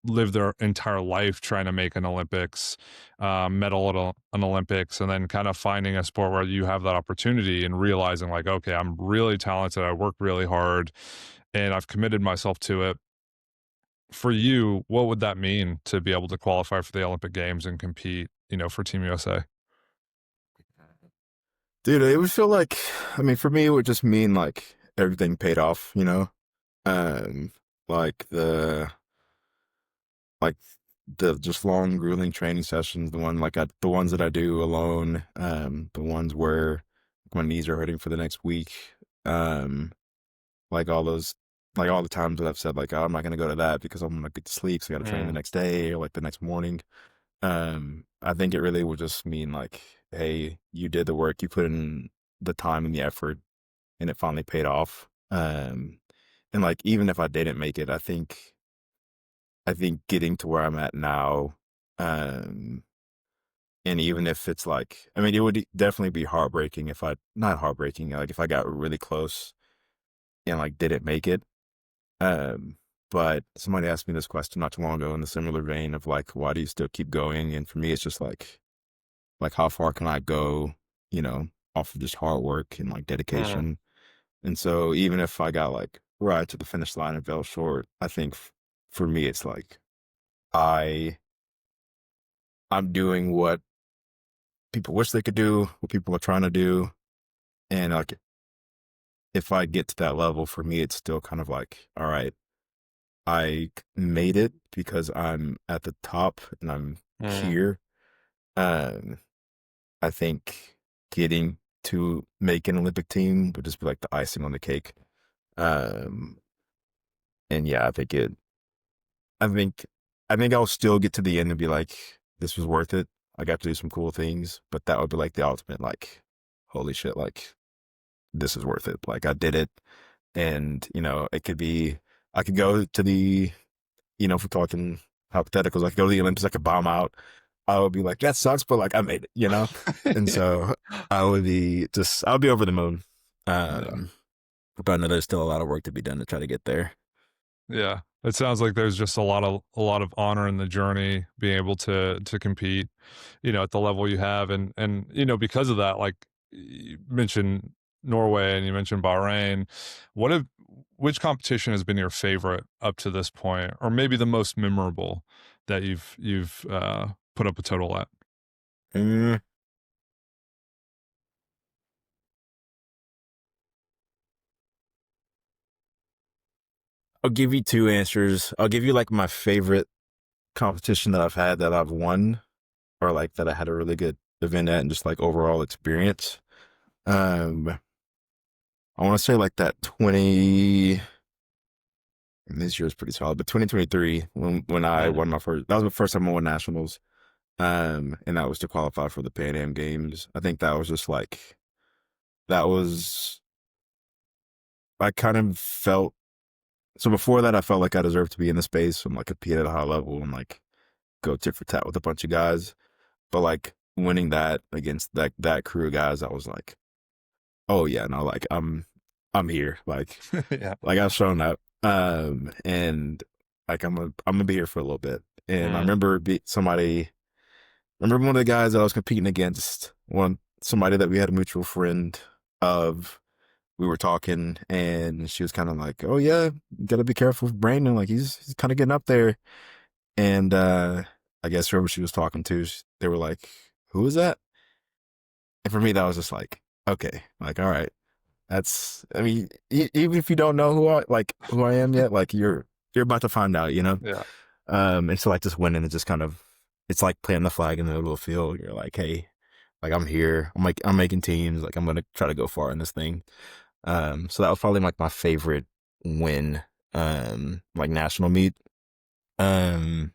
live their entire life trying to make an Olympics medal at an Olympics, and then kind of finding a sport where you have that opportunity and realizing like, okay, I'm really talented, I work really hard, and I've committed myself to it. For you, what would that mean to be able to qualify for the Olympic Games and compete, for Team USA? Dude, it would feel like, I mean, for me, it would just mean like everything paid off, you know? Um, like like the just long, grueling training sessions, the ones that I do alone, the ones where my knees are hurting for the next week, um, like all those, like all the times that I've said like, oh, I'm not gonna go to that because I'm gonna get to sleep, so I gotta train the Mm, next day or like the next morning. I think it really would just mean like, hey, you did the work, you put in the time and the effort, and it finally paid off. And like even if I didn't make it, I think getting to where I'm at now, um, and even if it's like, I mean, it would definitely be heartbreaking if I, not heartbreaking, like if I got really close and like didn't make it. Um, but somebody asked me this question not too long ago in the similar vein of like, why do you still keep going? And for me, it's just like how far can I go, you know, off of just hard work and like mm, dedication. And so even if I got like right to the finish line and fell short, I think for me, it's like, I I'm doing what people wish they could do, what people are trying to do. And like if I get to that level, for me, it's still kind of like, all right, made it because I'm at the top and I'm mm. here. Um, I think getting to make an Olympic team would just be like the icing on the cake. Um, and yeah, I think, I think I'll still get to the end and be like, this was worth it. I got to do some cool things, but that would be like the ultimate, like, holy shit, like this is worth it. Like I did it. And, it could be, I could go to the, if we're talking hypotheticals, I could go to the Olympics, I could bomb out. I would be like, that sucks, but like I made it. And Yeah. so I'll be over the moon. Yeah. Um, but I know there's still a lot of work to be done to try to get there. Yeah. It sounds like there's just a lot of honor in the journey, being able to compete, at the level you have. And because of that, like you mentioned Norway and you mentioned Bahrain, what have which competition has been your favorite up to this point, or maybe the most memorable that you've put up a total at? Mm, I'll give you two answers. I'll give you like my favorite competition that I've had that I've won, or like that I had a really good event at and just like overall experience. Um, I want to say like that 20, and this year was pretty solid, but 2023 when I Mm, won that was the first time I won nationals. And that was to qualify for the Pan Am Games. I think that was just like that was I kind of felt so before that I felt like I deserved to be in the space and like compete at a high level and like go tit for tat with a bunch of guys. But like winning that against that crew of guys, I was like, oh yeah, no, like I'm here. yeah. Like I've shown up. And like I'm gonna be here for a little bit. And I Mm, remember I remember one of the guys that I was competing against, somebody that we had a mutual friend of. We were talking, and she was kind of like, "Oh yeah, you gotta be careful with Brandon. Like he's kind of getting up there." And I guess whoever she was talking to, they were like, "Who is that?" And for me, that was just like, okay, like, all right, that's. I mean, even if you don't know who I am yet, like you're about to find out, you know. Yeah. And so like just winning is just kind of, it's like planting the flag in the middle of the field. You're like, hey, like I'm here. I'm making teams. Like I'm gonna try to go far in this thing. So that was probably like my favorite win, like national meet. Um,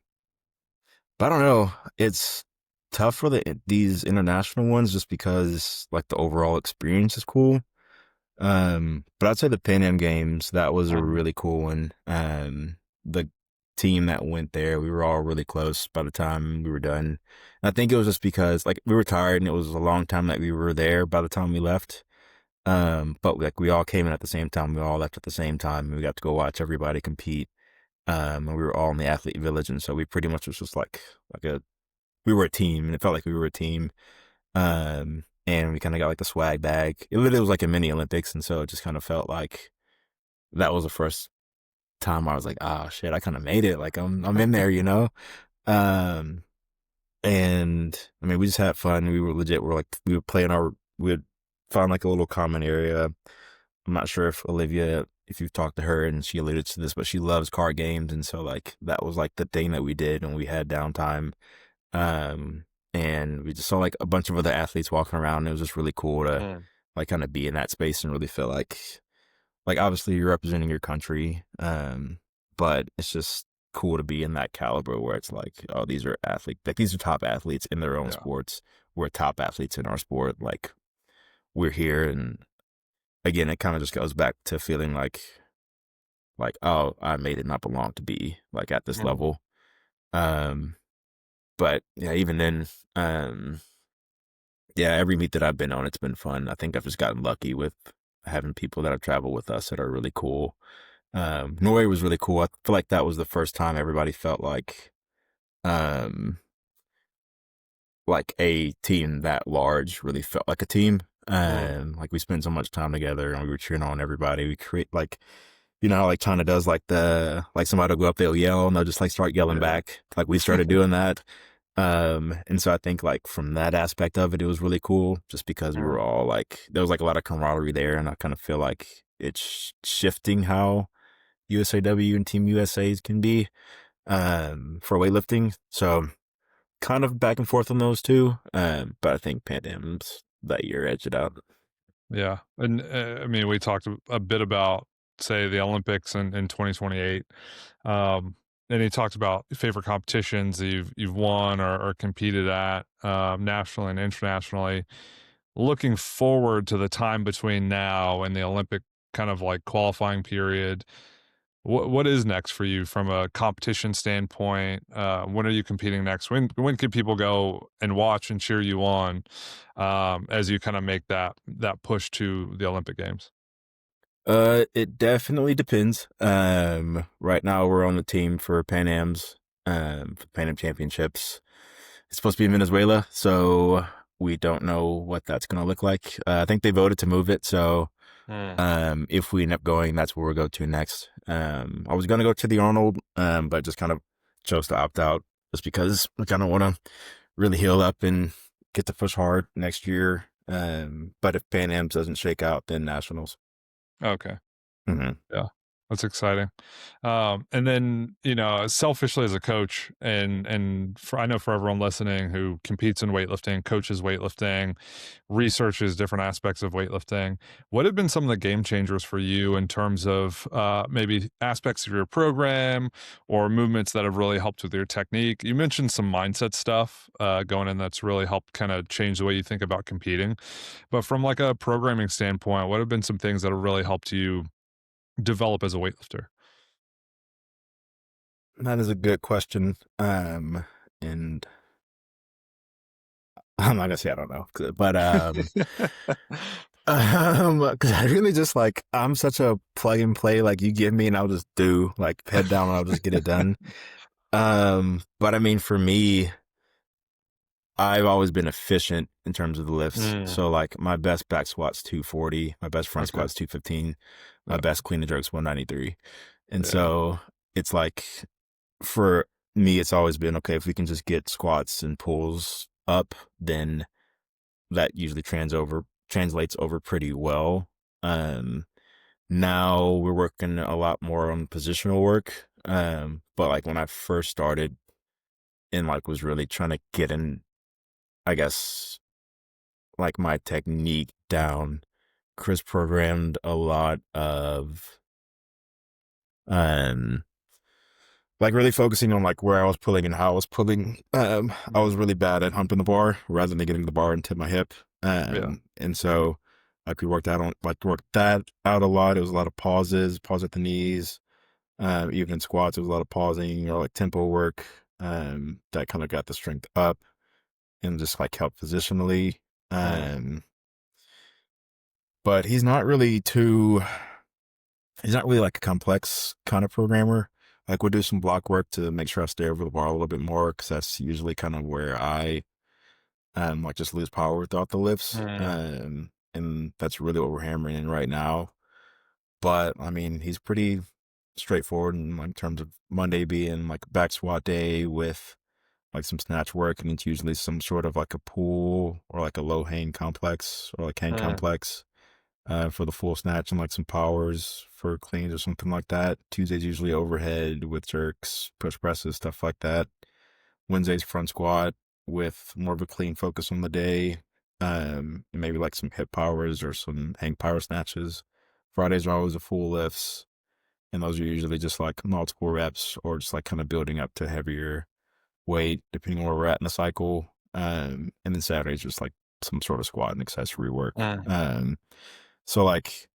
but I don't know. It's tough for these international ones just because like the overall experience is cool. But I'd say the Pan Am Games, that was a Mhm. really cool one. The team that went there, we were all really close by the time we were done. And I think it was just because like we were tired and it was a long time that we were there by the time we left. But like we all came in at the same time, we all left at the same time, and we got to go watch everybody compete. And we were all in the athlete village, and so we pretty much was just like a we were a team, and it felt like we were a team. And we kind of got like the swag bag. It literally was like a mini Olympics, and so it just kind of felt like that was the first time I was like, "Ah, shit, I kind of made it. Like I'm in there, you know." Um, and I mean, we just had fun. We were legit. We were playing we would find like a little common area. I'm not sure if Olivia, if you've talked to her and she alluded to this, but she loves card games, and so like that was like the thing that we did when we had downtime. Um, and we just saw like a bunch of other athletes walking around. It was just really cool to Mm. like kind of be in that space and really feel like obviously you're representing your country. But it's just cool to be in that caliber where it's like, oh, these are these are top athletes in their own Yeah. sports. We're top athletes in our sport. Like we're here. And again, it kind of just goes back to feeling like, oh, I made it and I belong to be like at this Mhm. level. Um, but yeah, even then, um, yeah, every meet that I've been on, it's been fun. I think I've just gotten lucky with having people that have traveled with us that are really cool. Norway was really cool. I feel like that was the first time everybody felt um, like a team that large really felt like a team. Mm. Like we spent so much time together and we were cheering on everybody. We create like, you know how like China does like like somebody will go up, they'll yell and they'll just like start yelling Yeah. back. Like we started doing that. And so I think like from that aspect of it, it was really cool just because we were Mm. all like, there was like a lot of camaraderie there. And I kind of feel like it's shifting how USAW and Team USA's can be, for weightlifting. So kind of back and forth on those two. But I think Pan Am's that year edged it out. Yeah. And I mean, we talked a bit about, say, the Olympics in 2028. Um, and he talked about favorite competitions that you've won or competed at, nationally and internationally. Looking forward to the time between now and the Olympic kind of like qualifying period, what is next for you from a competition standpoint? When are you competing next? When can people go and watch and cheer you on, as you kind of make that push to the Olympic Games? It definitely depends. Right now we're on the team for Pan Am's, for Pan Am Championships. It's supposed to be in Venezuela, so we don't know what that's going to look like. I think they voted to move it, so Mm. if we end up going, that's where we'll go to next. I was going to go to the Arnold, but just kind of chose to opt out just because I kind of want to really heal up and get to push hard next year. But if Pan Am's doesn't shake out, then nationals. Okay. Hmm. Yeah, that's exciting. And then, selfishly as a coach, and I know for everyone listening who competes in weightlifting, coaches weightlifting, researches different aspects of weightlifting, what have been some of the game changers for you in terms of maybe aspects of your program or movements that have really helped with your technique? You mentioned some mindset stuff going in that's really helped kind of change the way you think about competing. But from like a programming standpoint, what have been some things that have really helped you develop as a weightlifter? That is a good question. And I'm not gonna say I don't know, but because I really just like I'm such a plug and play. Like you give me and I'll just do like head down and I'll just get it done. But I mean for me, I've always been efficient in terms of the lifts. Mm, So like my best back squat's 240, my best front okay. squat's 215, my Yeah. best clean and jerk's 193. And Yeah. so it's like for me, it's always been okay if we can just get squats and pulls up, then that usually translates over pretty well. Um, Now we're working a lot more on positional work. But like when I first started and like was really trying to get in, I guess, like my technique down, Chris programmed a lot of um like really focusing on like where I was pulling and how I was pulling. I Mm. was really bad at humping the bar rather than getting the bar into my hip. Yeah. And so like we worked that out a lot. It was a lot of pauses, pause at the knees. Even in squats, it was a lot of pausing or like tempo work. That kind of got the strength up and just like helped positionally. Mm. Um, but he's not really like a complex kind of programmer. Like we'll do some block work to make sure I stay over the bar a little bit more because that's usually kind of where I like just lose power without the lifts. Mm. And that's really what we're hammering in right now. But I mean, he's pretty straightforward in like terms of Monday being like back squat day with like some snatch work, and it's usually some sort of like a pull or like a low hang complex or like hang Mm. complex for the full snatch and like some powers for cleans or something like that. Tuesdays usually overhead with jerks, push presses, stuff like that. Wednesdays front squat with more of a clean focus on the day, and maybe like some hip powers or some hang power snatches. Fridays are always the full lifts, and those are usually just like multiple reps or just like kind of building up to heavier weight, depending on where we're at in the cycle. And then Saturdays just like some sort of squat and accessory work. Mm. So like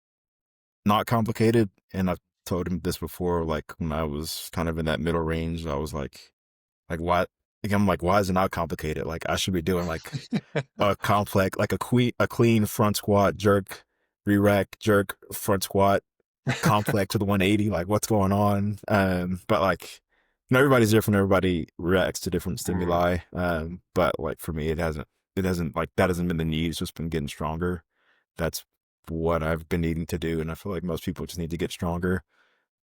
not complicated. And I've told him this before, like when I was kind of in that middle range, I was like why? Like, I'm like, why is it not complicated? Like I should be doing like a complex, like a clean front squat, jerk, re-rack, jerk, front squat, complex to the 180. Like what's going on? But like, everybody's different. Everybody reacts to different Mm. stimuli. But like for me, it hasn't like that hasn't been the need. It's just been getting stronger. That's what I've been needing to do. And I feel like most people just need to get stronger.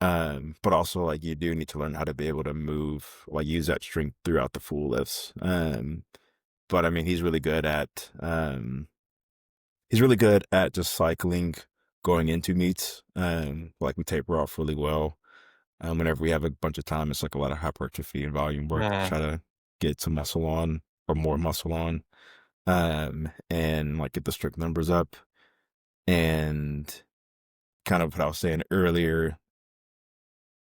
But also like you do need to learn how to be able to move, like use that strength throughout the full lifts. But I mean, he's really good at just cycling going into meets. Like we taper off really well. Whenever we have a bunch of time, it's like a lot of hypertrophy and volume work to Mm. try to get some muscle on or more muscle on. And like get the strict numbers up. And kind of what I was saying earlier,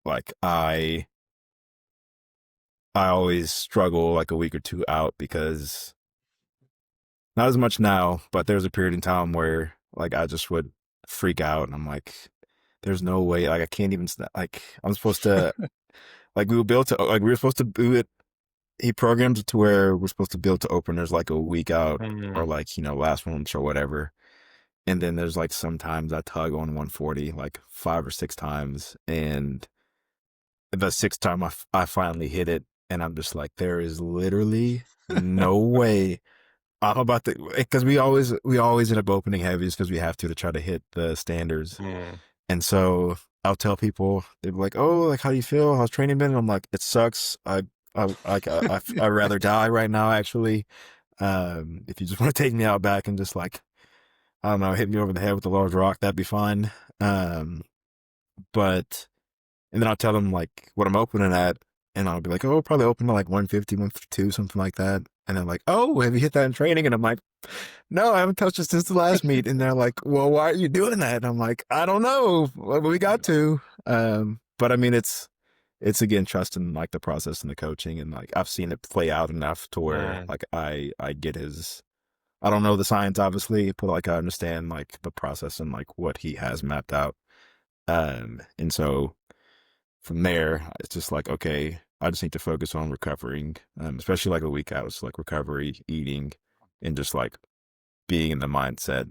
like I always struggle like a week or two out because not as much now, but there was a period in time where like I just would freak out and I'm like, there's no way, like I can't even, like I'm supposed to, like we were supposed to do it. He programmed it to where we're supposed to build to openers like a week out or Mm. like, last month or whatever. And then there's like sometimes I tug on 140 like 5 or 6 times. And the sixth time I finally hit it. And I'm just like, there is literally no way I'm about to, because we always end up opening heavies because we have to try to hit the standards. Mm. And so I'll tell people, they're like, "Oh, like how do you feel? How's training been?" And I'm like, "It sucks. I'd rather die right now, actually. If you just want to take me out back and just like, I don't know, hit me over the head with a large rock, that'd be fine." But and then I'll tell them like what I'm opening at, and I'll be like, "Oh, probably open to like 150, 152, something like that." And they're like, "Oh, have you hit that in training?" And I'm like, "No, I haven't touched it since the last meet." And they're like, "Well, why are you doing that?" And I'm like, "I don't know. Well, we got to." But I mean, it's again trusting like the process and the coaching, and like I've seen it play out enough to where Mm. like I get his. I don't know the science, obviously, but like I understand like the process and like what he has mapped out. And so from there, it's just like, okay, I just need to focus on recovering, especially like a week out. It's like recovery, eating, and just like being in the mindset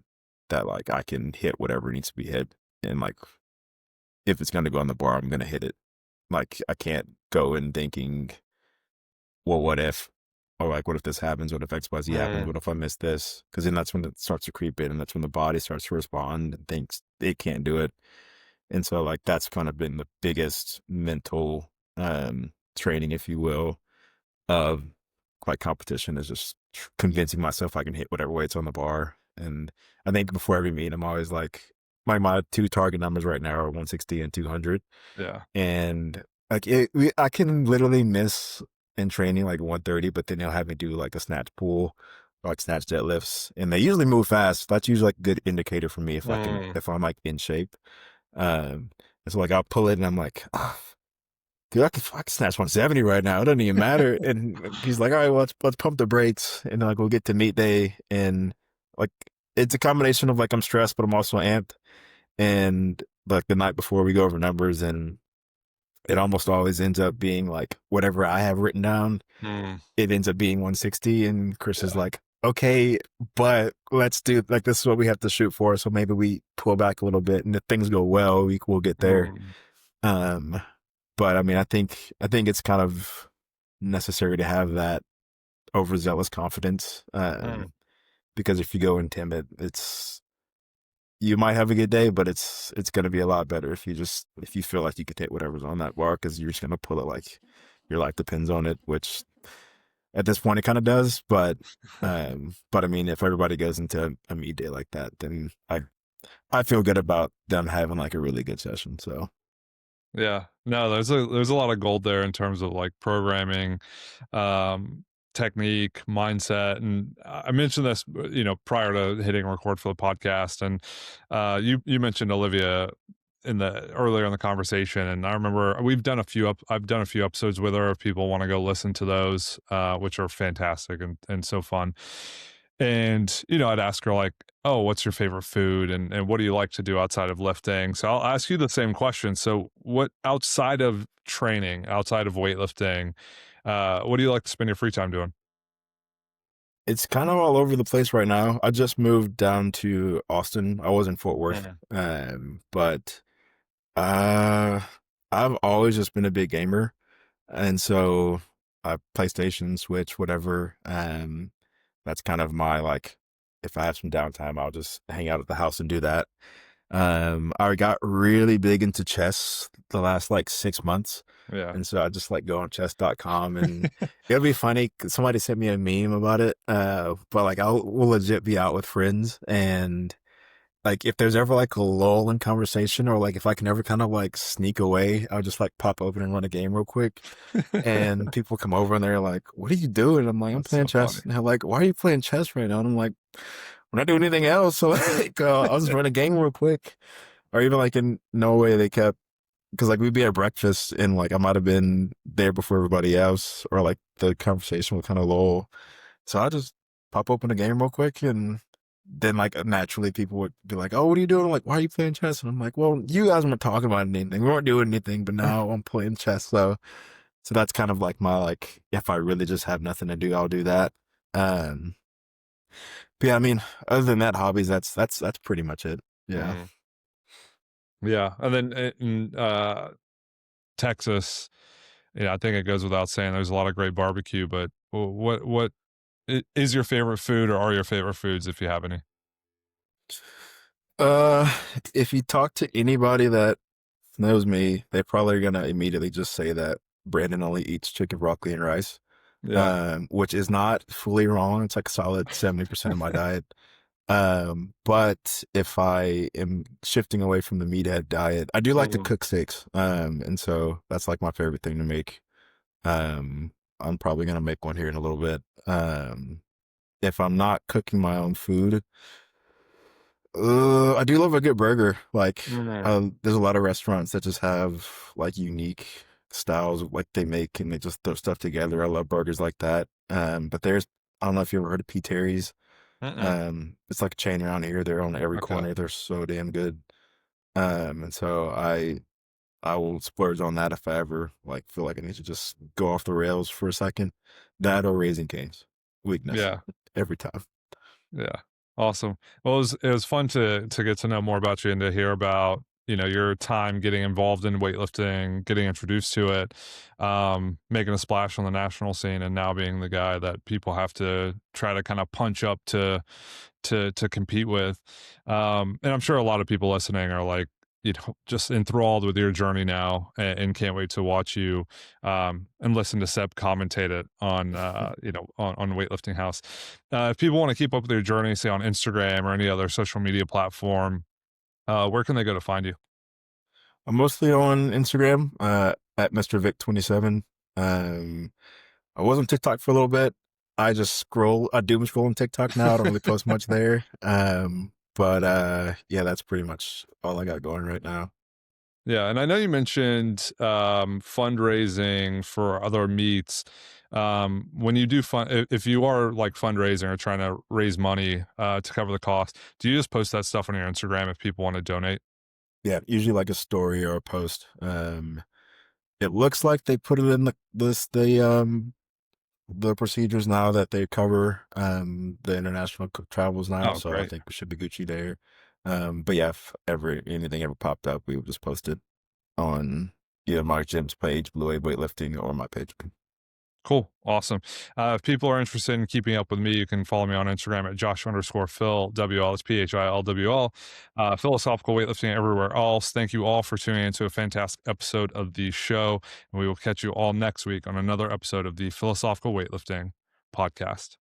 that like I can hit whatever needs to be hit. And like, if it's going to go on the bar, I'm going to hit it. Like, I can't go in thinking, well, what if? Or like, what if this happens? What if XYZ happens? Mm. What if I miss this? Because then that's when it starts to creep in, and that's when the body starts to respond and thinks it can't do it. And so like that's kind of been the biggest mental training, if you will, of like competition is just convincing myself I can hit whatever weight's on the bar. And I think before every meet, I'm always like, my two target numbers right now are 160 and 200. Yeah. And like I can literally miss in training like 130, but then they'll have me do like a snatch pull, or like snatch deadlifts, and they usually move fast. That's usually like a good indicator for me Mm. if I'm like in shape. And so like I'll pull it and I'm like, oh, dude, I can snatch 170 right now. It doesn't even matter. And he's like, all right, well, let's pump the brakes, and like we'll get to meet day, and like it's a combination of like I'm stressed, but I'm also amped. And like the night before we go over numbers, and it almost always ends up being like whatever I have written down, Mm. it ends up being 160. And Chris is Yeah. like, okay, but let's do like this is what we have to shoot for. So maybe we pull back a little bit, and if things go well, we'll get there. Mm. Um, but I mean, I think it's kind of necessary to have that overzealous confidence. Mm. Because if you go in timid, you might have a good day, but it's going to be a lot better if you feel like you could hit whatever's on that bar, because you're just going to pull it like your life depends on it, which at this point it kind of does. But I mean, if everybody goes into a meet day like that, then I feel good about them having like a really good session. So Yeah. No, there's a lot of gold there in terms of like programming, um, technique, mindset. And I mentioned this, prior to hitting record for the podcast. And you mentioned Olivia in the earlier in the conversation. And I remember I've done a few episodes with her if people want to go listen to those, which are fantastic and so fun. And, I'd ask her like, oh, what's your favorite food and what do you like to do outside of lifting? So I'll ask you the same question. So what outside of training, outside of weightlifting, what do you like to spend your free time doing? it's kind of all over the place right now. I just moved down to Austin. I was in Fort Worth, Mhm. but uh, I've always just been a big gamer. And so PlayStation, Switch, whatever. That's kind of my like, if I have some downtime, I'll just hang out at the house and do that. I got really big into chess the last like 6 months. Yeah. And so I just like go on chess.com, and it'll be funny. 'Cause somebody sent me a meme about it. But like we'll legit be out with friends, and like if there's ever like a lull in conversation, or like if I can ever kind of like sneak away, I'll just like pop open and run a game real quick. And people come over and they're like, "What are you doing?" I'm like, "I'm That's so playing funny. chess." And they're like, "Why are you playing chess right now?" And I'm like, "We're not doing anything else." So like, I'll just run a game real quick. Or even like in Norway, they kept, because like we'd be at breakfast and like I might have been there before everybody else, or like the conversation would kind of lull. So I just pop open a game real quick, and then like naturally people would be like, "Oh, what are you doing?" I'm like, "Why are you playing chess?" And I'm like, "Well, you guys weren't talking about anything. We weren't doing anything, but now I'm playing chess." So that's kind of like my like, if I really just have nothing to do, I'll do that. Um, but yeah, I mean, other than that, hobbies, that's pretty much it. Yeah. Mhm. Yeah. And then in Texas, I think it goes without saying there's a lot of great barbecue, but what is your favorite food or are your favorite foods if you have any? Uh, if you talk to anybody that knows me, they probably are gonna immediately just say that Brandon only eats chicken, broccoli, and rice. Yeah. Which is not fully wrong. It's like a solid 70% of my diet. But if I am shifting away from the meathead diet, I do like to Mhm. cook steaks. And so that's like my favorite thing to make. Um, I'm probably gonna make one here in a little bit. If I'm not cooking my own food, I do love a good burger. Like, Mhm. there's a lot of restaurants that just have like unique styles of like they make, and they just throw stuff together. I love burgers like that. But I don't know if you ever heard of P. Terry's. Mm-mm. It's like a chain around here. They're on every Okay. corner. They're so damn good. And so I will splurge on that if I ever like feel like I need to just go off the rails for a second. That or Raising Cane's. Weakness Yeah. every time. Yeah. Awesome. Well, it was fun to get to know more about you and to hear about, your time getting involved in weightlifting, getting introduced to it, making a splash on the national scene, and now being the guy that people have to try to kind of punch up to compete with. And I'm sure a lot of people listening are like, just enthralled with your journey now, and can't wait to watch you and listen to Seb commentate it on on Weightlifting House. If people want to keep up with your journey, say on Instagram or any other social media platform, where can they go to find you? I'm mostly on Instagram, at Mr. Vic27. Um, I was on TikTok for a little bit. I doom scroll on TikTok now. I don't really post much there. But yeah, that's pretty much all I got going right now. Yeah, and I know you mentioned fundraising for other meets. When you do if you are like fundraising or trying to raise money to cover the cost, do you just post that stuff on your Instagram if people want to donate? Yeah, usually like a story or a post. It looks like they put it in the procedures now that they cover the international travels now, Oh, so I great. think we should be Gucci there. But yeah, if ever anything ever popped up, we would just post it on either my gym's page, Blue Wave Weightlifting, or my page. Cool. Awesome. If people are interested in keeping up with me, you can follow me on Instagram at Josh_Phil, WL, it's PHILWL. Philosophical weightlifting everywhere else. Thank you all for tuning into a fantastic episode of the show. And we will catch you all next week on another episode of the Philosophical Weightlifting podcast.